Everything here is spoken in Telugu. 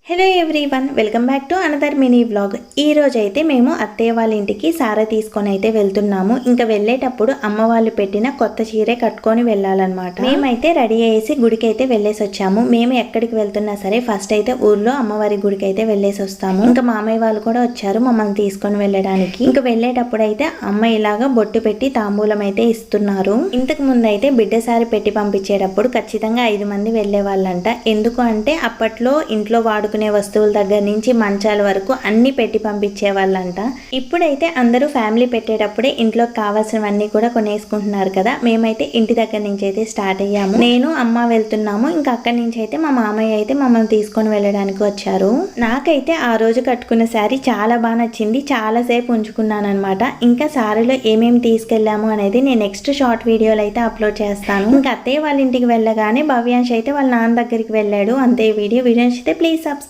Hello everyone, welcome back to another mini vlog. ఈ రోజు అయితే మేము అత్తయ్య వాళ్ళ ఇంటికి సారీ తీసుకొని అయితే వెళ్తున్నాము. ఇంకా వెళ్ళేటప్పుడు అమ్మ వాళ్ళు పెట్టిన కొత్త చీరే కట్టుకొని వెళ్ళాలన్నమాట. మేమైతే రెడీ అయ్యేసి గుడికి అయితే వెళ్ళేసి వచ్చాము. మేము ఎక్కడికి వెళ్తున్నా సరే ఫస్ట్ అయితే ఊర్లో అమ్మవారి గుడికి అయితే వెళ్ళేసి వస్తాము. ఇంకా మామయ్య వాళ్ళు కూడా వచ్చారు మమ్మల్ని తీసుకొని వెళ్ళడానికి. ఇంకా వెళ్ళేటప్పుడు అయితే అమ్మ ఇలాగా బొట్టు పెట్టి తాంబూలం అయితే ఇస్తున్నారు. ఇంతకు ముందు అయితే బిడ్డ సారీ పెట్టి పంపించేటప్పుడు ఖచ్చితంగా 5 మంది వెళ్లే వాళ్ళంట. ఎందుకు అంటే అప్పట్లో ఇంట్లో వాడుకునే వస్తువుల దగ్గర నుంచి మంచాల వరకు అన్ని పెట్టి పంపించే వాళ్ళంట. ఇప్పుడైతే అందరూ ఫ్యామిలీ పెట్టేటప్పుడే ఇంట్లో కావాల్సినవన్నీ కూడా కొనేసుకుంటున్నారు కదా. మేమైతే ఇంటి దగ్గర నుంచి అయితే స్టార్ట్ అయ్యాము. నేను అమ్మ వెళ్తున్నాము. ఇంకా అక్కడి నుంచి అయితే మా మామయ్య అయితే మమ్మల్ని తీసుకొని వెళ్ళడానికి వచ్చారు. నాకైతే ఆ రోజు కట్టుకున్న శారీ చాలా బాగా నచ్చింది. చాలా సేపు ఉంచుకున్నాను అనమాట. ఇంకా శారీలో ఏమేమి తీసుకెళ్లాము అనేది నేను నెక్స్ట్ షార్ట్ వీడియోలో అయితే అప్లోడ్ చేస్తాను. ఇంకా అత్తయ్య వాళ్ళ ఇంటికి వెళ్ళగానే భవ్యాంశ్ అయితే వాళ్ళ నాన్న దగ్గరికి వెళ్ళాడు. అంతే వీడియో నచ్చితే ప్లీజ్ సబ్స్క్రైబ్.